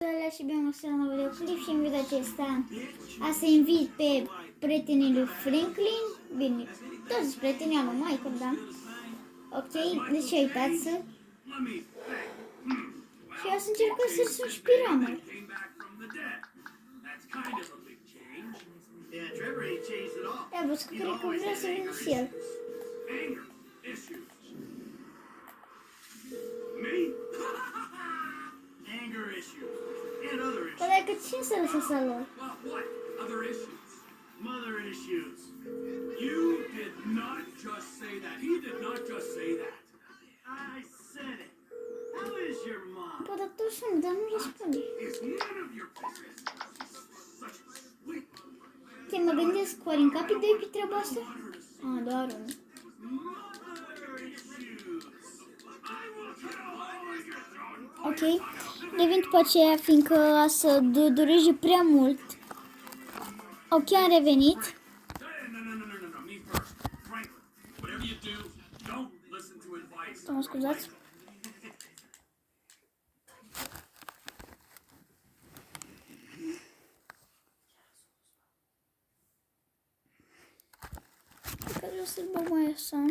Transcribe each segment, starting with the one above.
Salut și bine la un videoclip și în video acesta să invit pe prietenii lui Franklin, bine, toți prietenii al lui Michael, da? Ok, deci uitați și o să încercăm să sunt spiramă. Ia văd că cred că vrea să vină și el. Bă, dacă cine să lăsă să lor? Mother issues. You did not just say that. He did not just say that. I said it. How is your mom? Bă, dar tot sună, dar nu răspunde. It's none of your business. Such a sweet. Te mă gândesc, oare în capii doi pe treaba asta? Doar unul. Mother issues. I will tell all of your son. Ok, revin după aceea, fiindcă să dureze prea mult. Ok, am revenit. No. Me first. Franklin, whatever you do, don't listen to advice. Mă scuzați. Cred că vreau să-l bag mai așa.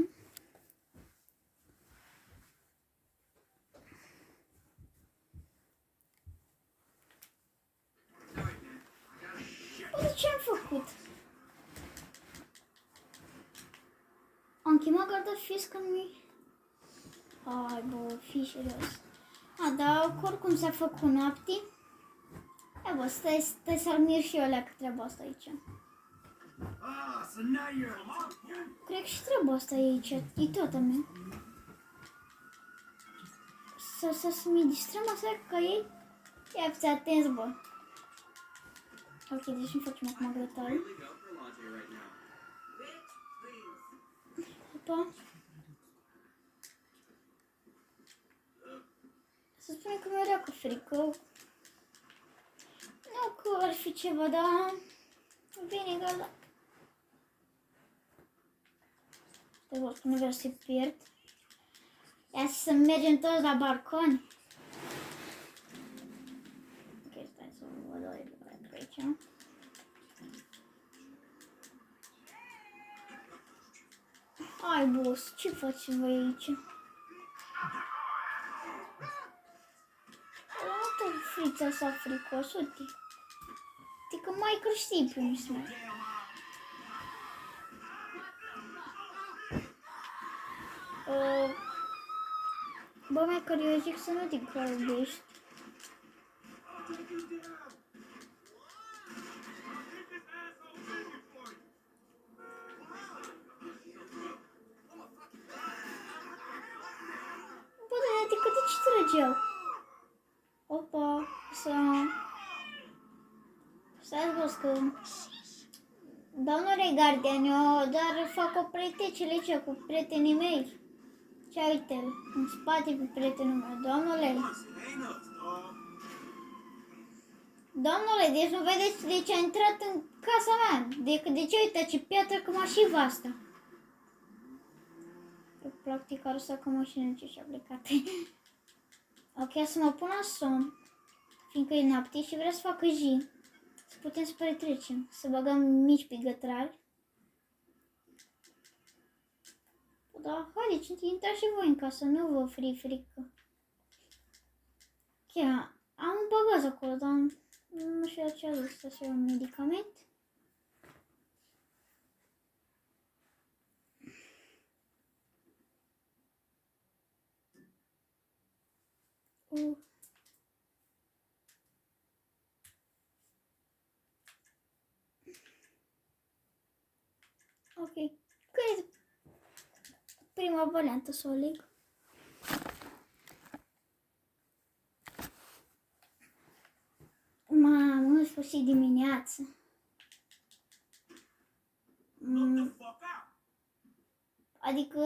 Bă, ce am făcut? Am chemat garda fiesc că nu-i... Hai, bă, fii serios. Dar oricum s-a făcut noapte. Ia, bă, stai să admir și eu leacă treaba asta aici. So now you're alone. Cred că și treaba asta e aici, e tot a mea. Să mi distrăm așa ca ei? Ia, fiți atenți, bă. Ok, deci nu facem acum grătarul. Opa. Să spunem că mi-era cu frică. Nu că ar fi ceva, dar... Bine, gata. Te văd că nu vreau să-i pierd. Ia să mergem toți la balcon. Ok, stai să văd aici. Hai, boss, ce faceți voi aici? Nu te frița asta fricos, uite. Adică mai crești pe unii. Bă, mai că eu zic să nu te grăbești. Bă, dar adică de ce trăgeau? Opa, Stați, boss, că... Domnule gardian, eu doar fac o pretecere aici cu prietenii mei. Ce uite-l, în spate pe prietenul meu, domnule. Domnule, deci nu vedeți de ce a intrat în casa mea? De ce uite ce piatră că mașină asta? Eu practic ar să că mașină ce și-a plecat. Ok, să mă pun la somn, fiindcă e noapte și vreau să facă zi. Să putem să petrecem, să băgăm mici pe gătrari. Da, haideți, intrați și voi în casă, nu vă frică. Chiar, am un bagaj acolo, dar nu știu la ce a dus, să un medicament. Ok, care prima variantă să o leg? Mamă, în sfârșit dimineață. Adică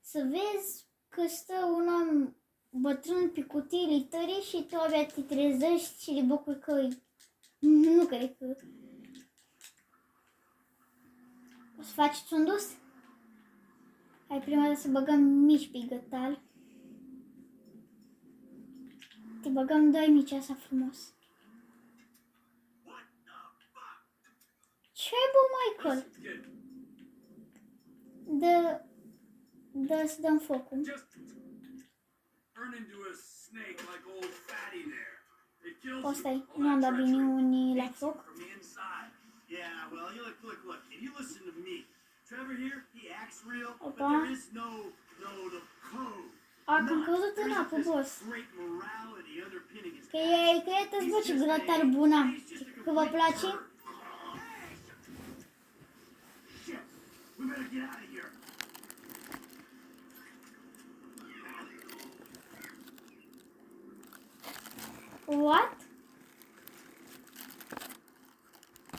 să vezi că stă un om bătrân pe cutiile tării și tu abia te trezești și le bucuri că nu cred că... O să faceți un dus? Hai prima dată să băgăm mici pe gătal. Te băgăm doi mici așa frumos. Ce bă, Michael? Dă să dăm focul. Just turn into a snake like old fatty there. It kills you. Asta-i, All nu am that dat bine treachery unii la eats you foc. from the inside. Yeah, well, you look. If you listen to me, Trevor here, he acts real, but Opa. there is no code. A, că am căzut în apă, boss. Great morality underpinning his Că e tăți bă ce grătar bună. Că vă place? Shit, we better get out of here. What?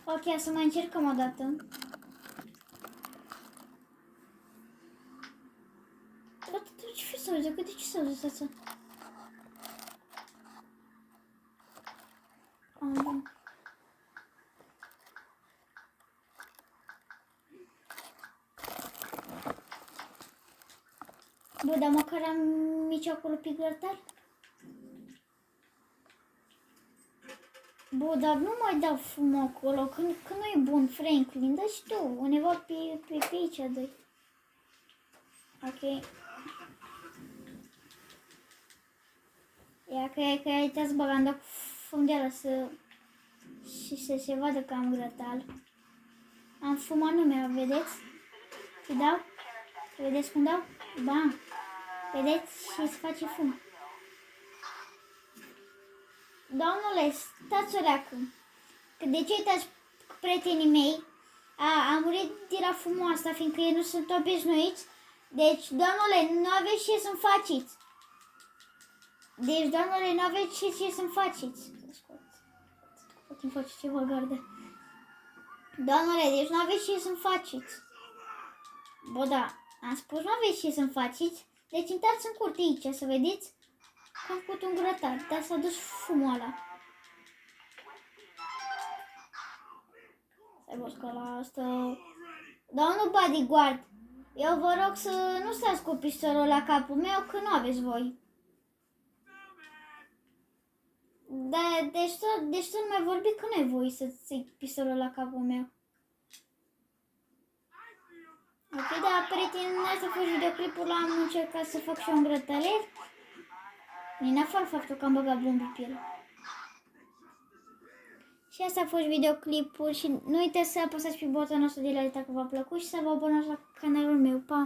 Ok, să mai încercăm o dată. Ce fi să auzi? De ce să auzi asta? Bă, dar măcar am mici acolo pe grătar? Bă, dar nu mai dau fum acolo, că nu e bun, Franklin, dă și tu, undeva pe aici, dă-i. Ok. Ia că ai te-ați băgat în fum de ăla și să se vadă că am grătar. Am fum anume, vedeți? Și dau? Vedeți cum dau? Bam! Vedeți? Și se face fum. Domnule, stați o leacă. Că de ce uitați prietenii mei? A murit de la fumul asta, fiindcă ei nu sunt obișnuiți. Deci, domnule, nu aveți ce să-mi faceți. Deci, domnule, nu aveți ce să-mi faceți. Poate-mi face ceva gardă. Domnule, deci nu aveți ce să-mi faceți. Bă, da, am spus nu aveți ce să-mi faceți. Deci intrați în curte aici, să vedeți că am făcut un grătar, dar s-a dus fumul ăla. Stai bă, scala asta. Domnul bodyguard, eu vă rog să nu stați cu pistolul la capul meu, că nu aveți voi. Da, deci tu nu mai vorbi că nu ai voie să-ți iei pistolul la capul meu. Ok, da, prieteni, asta a fost videoclipul, am încercat să fac și un grătălet. Din afară faptul că am băgat bombi pe el. Și asta a fost videoclipul și nu uitați să apăsați pe butonul ăsta de like dacă v-a plăcut și să vă abonați la canalul meu. Pa!